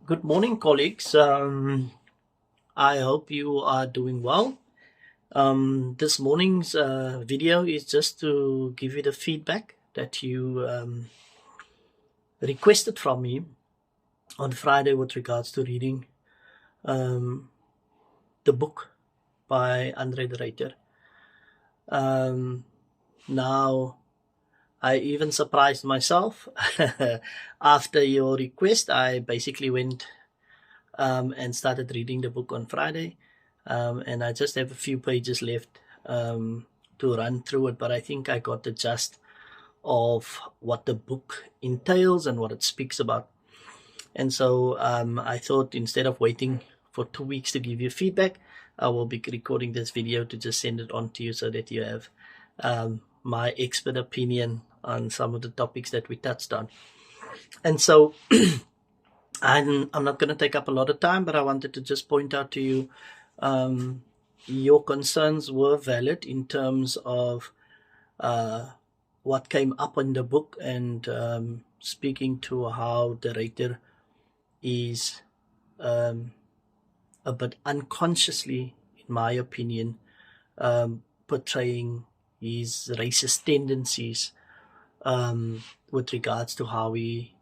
Good morning, colleagues. I hope you are doing well. This morning's video is just to give you the feedback that you requested from me on Friday with regards to reading um, the book by Andre de Ruyter. Now, I even surprised myself. After your request, I basically went and started reading the book on Friday. And I just have a few pages left to run through it, but I think I got the gist of what the book entails and what it speaks about. And so I thought instead of waiting for 2 weeks to give you feedback, I will be recording this video to just send it on to you so that you have my expert opinion on some of the topics that we touched on. And so I'm not going to take up a lot of time, but I wanted to just point out to you your concerns were valid in terms of what came up in the book and speaking to how the writer is a bit unconsciously, in my opinion, portraying his racist tendencies with regards to how he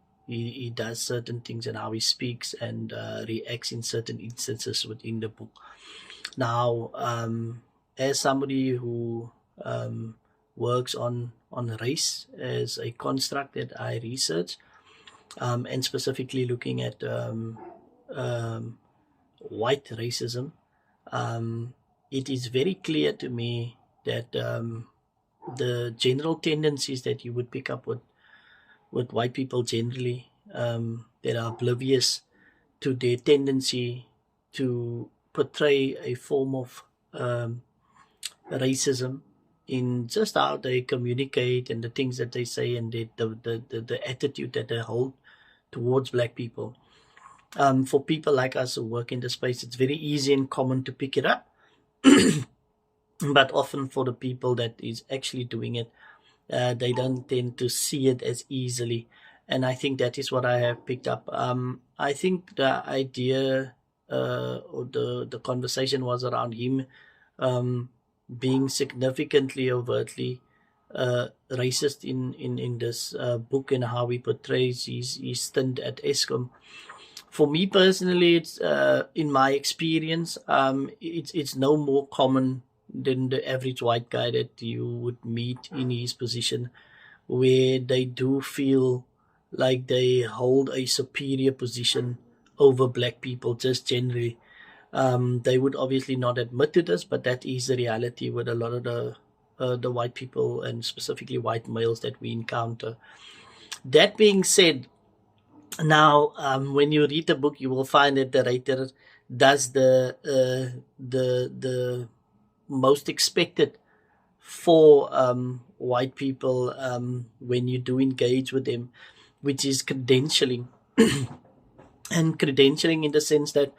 does certain things and how he speaks and reacts in certain instances within the book. Now, as somebody who works on race as a construct that I research, and specifically looking at white racism, it is very clear to me that the general tendencies that you would pick up with white people generally that are oblivious to their tendency to portray a form of racism in just how they communicate and the things that they say and the attitude that they hold towards black people. For people like us who work in the space, it's very easy and common to pick it up. But often for the people that is actually doing it, they don't tend to see it as easily. And I think that is what I have picked up. I think the idea or the conversation was around him being significantly overtly racist in this book and how he portrays his stint at ESCOM. For me personally, it's in my experience, it's no more common than the average white guy that you would meet in his position, where they do feel like they hold a superior position over black people just generally. They would obviously not admit to this, but that is the reality with a lot of the white people and specifically white males that we encounter. That being said, now when you read the book, you will find that the writer does the most expected for white people when you do engage with them, which is credentialing. And credentialing in the sense that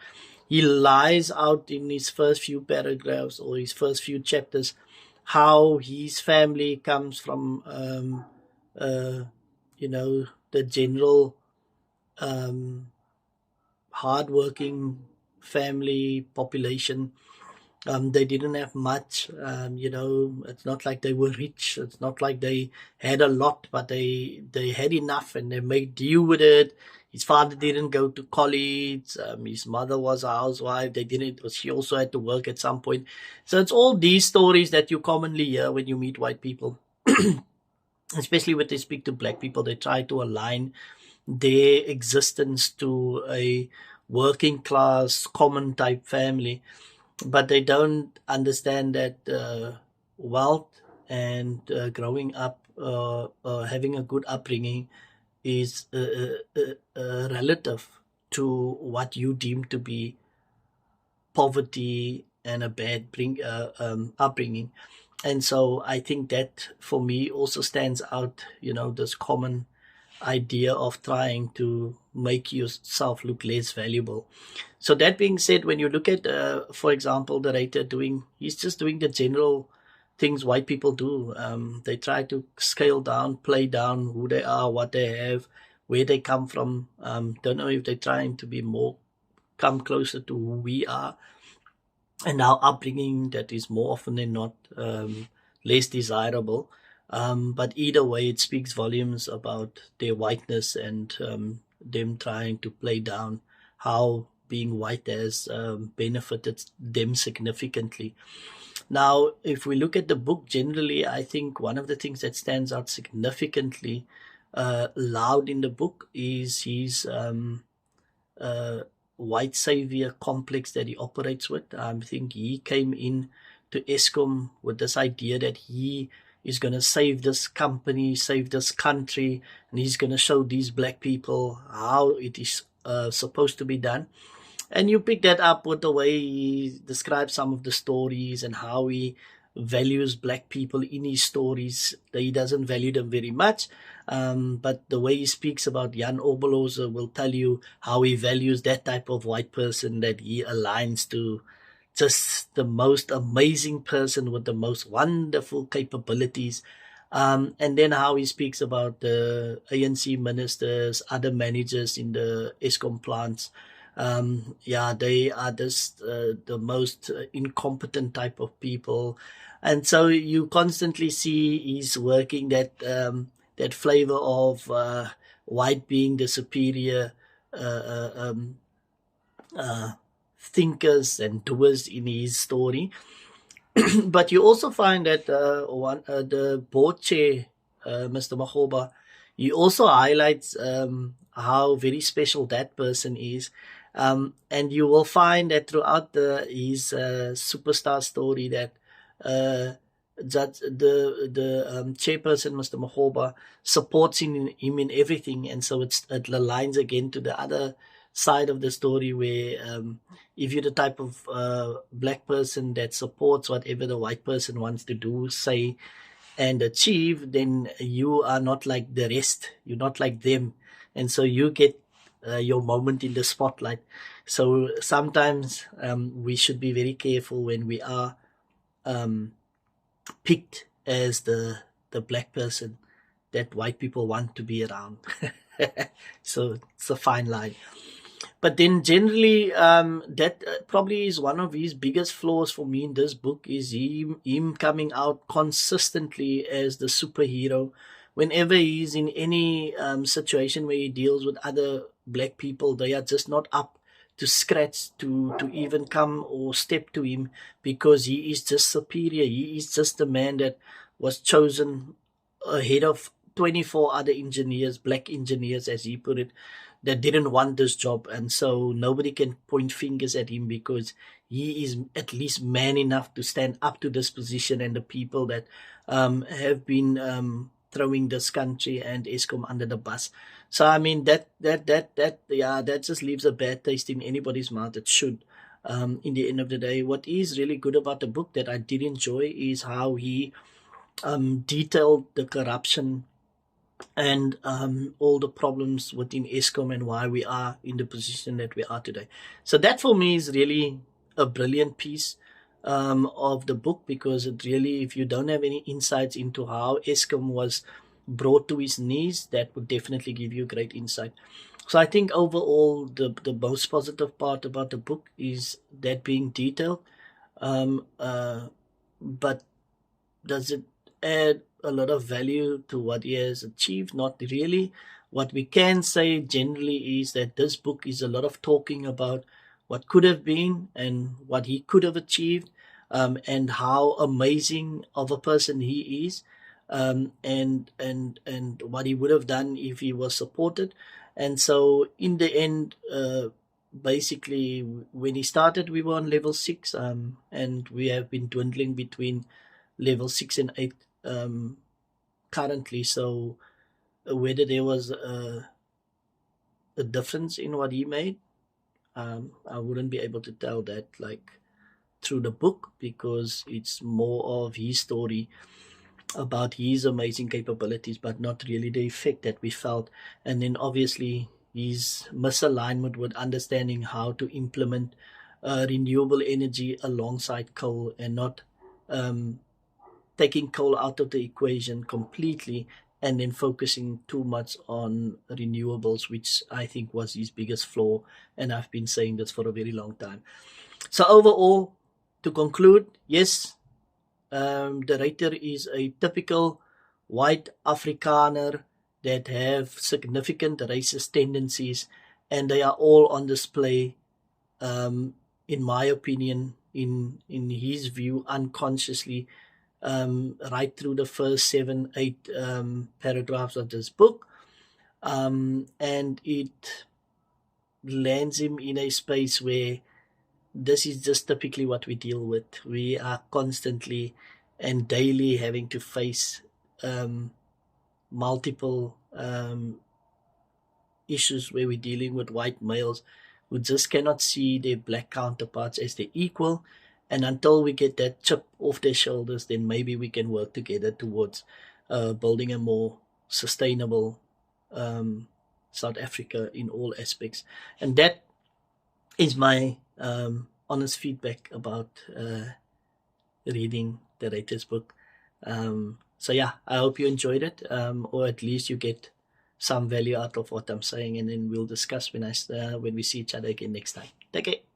he lies out in his first few paragraphs or his first few chapters how his family comes from, the general hardworking family population. They didn't have much, it's not like they were rich. It's not like they had a lot, but they had enough and they made do with it. His father didn't go to college. His mother was a housewife. She also had to work at some point. So it's all these stories that you commonly hear when you meet white people. Especially when they speak to black people, they try to align their existence to a working class, common type family. But they don't understand that wealth and growing up, having a good upbringing is relative to what you deem to be poverty and a bad upbringing. And so I think that for me also stands out, this common idea of trying to make yourself look less valuable. So that being said, when you look at, for example, the writer he's just doing the general things white people do. They try to scale down, play down who they are, what they have, where they come from. Don't know if they're trying to be more come closer to who we are, and our upbringing that is more often than not less desirable. But either way, it speaks volumes about their whiteness and them trying to play down how being white has benefited them significantly. Now, if we look at the book generally, I think one of the things that stands out significantly loud in the book is his uh, white savior complex that he operates with. I think he came in to ESCOM with this idea that he is going to save this company, save this country, and he's going to show these black people how it is supposed to be done. And you pick that up with the way he describes some of the stories and how he values black people in his stories. He doesn't value them very much, but the way he speaks about Jan Oberloser will tell you how he values that type of white person that he aligns to, just the most amazing person with the most wonderful capabilities. And then how he speaks about the ANC ministers, other managers in the ESCOM plants. Yeah, they are just the most incompetent type of people. And so you constantly see he's working that flavor of white being the superior uh, uh, um, uh, thinkers and doers in his story. But you also find that the board chair, Mr. Mahoba, he also highlights how very special that person is. And you will find that throughout his superstar story that uh, the chairperson, Mr. Mahoba, supports him in everything. And so it aligns again to the other side of the story where if you're the type of black person that supports whatever the white person wants to do, say, and achieve, then you are not like the rest. You're not like them. And so you get your moment in the spotlight. So sometimes we should be very careful when we are picked as the black person that white people want to be around. So it's a fine line. But then generally, that probably is one of his biggest flaws for me in this book is him coming out consistently as the superhero. Whenever he's in any situation where he deals with other black people, they are just not up to scratch to even come or step to him because he is just superior. He is just the man that was chosen ahead of 24 other engineers, black engineers, as he put it, that didn't want this job. And so nobody can point fingers at him because he is at least man enough to stand up to this position and the people that have been throwing this country and ESCOM under the bus. So I mean that just leaves a bad taste in anybody's mouth. It should. In the end of the day, what is really good about the book that I did enjoy is how he detailed the corruption and all the problems within ESCOM and why we are in the position that we are today. So that for me is really a brilliant piece of the book because it really, if you don't have any insights into how ESCOM was brought to his knees, that would definitely give you great insight. So I think overall the most positive part about the book is that being detailed. Um, uh, but does it add a lot of value to what he has achieved? Not really. What we can say generally is that this book is a lot of talking about what could have been and what he could have achieved, and how amazing of a person he is, and what he would have done if he was supported. And so, in the end, basically, when he started, we were on level 6, and we have been dwindling between level 6 and 8 currently. So whether there was a difference in what he made, I wouldn't be able to tell that like through the book because it's more of his story about his amazing capabilities, but not really the effect that we felt. And then obviously his misalignment with understanding how to implement renewable energy alongside coal and not taking coal out of the equation completely and then focusing too much on renewables, which I think was his biggest flaw. And I've been saying this for a very long time. So overall, to conclude, yes, the writer is a typical white Afrikaner that have significant racist tendencies, and they are all on display, in my opinion, in his view, unconsciously, right through the first 7, 8 paragraphs of this book, and it lands him in a space where this is just typically what we deal with. We are constantly and daily having to face multiple issues where we're dealing with white males who just cannot see their black counterparts as their equal. And until we get that chip off their shoulders, then maybe we can work together towards building a more sustainable South Africa in all aspects. And that is my honest feedback about reading the writer's book. So yeah, I hope you enjoyed it, or at least you get some value out of what I'm saying, and then we'll discuss when we see each other again next time. Take care.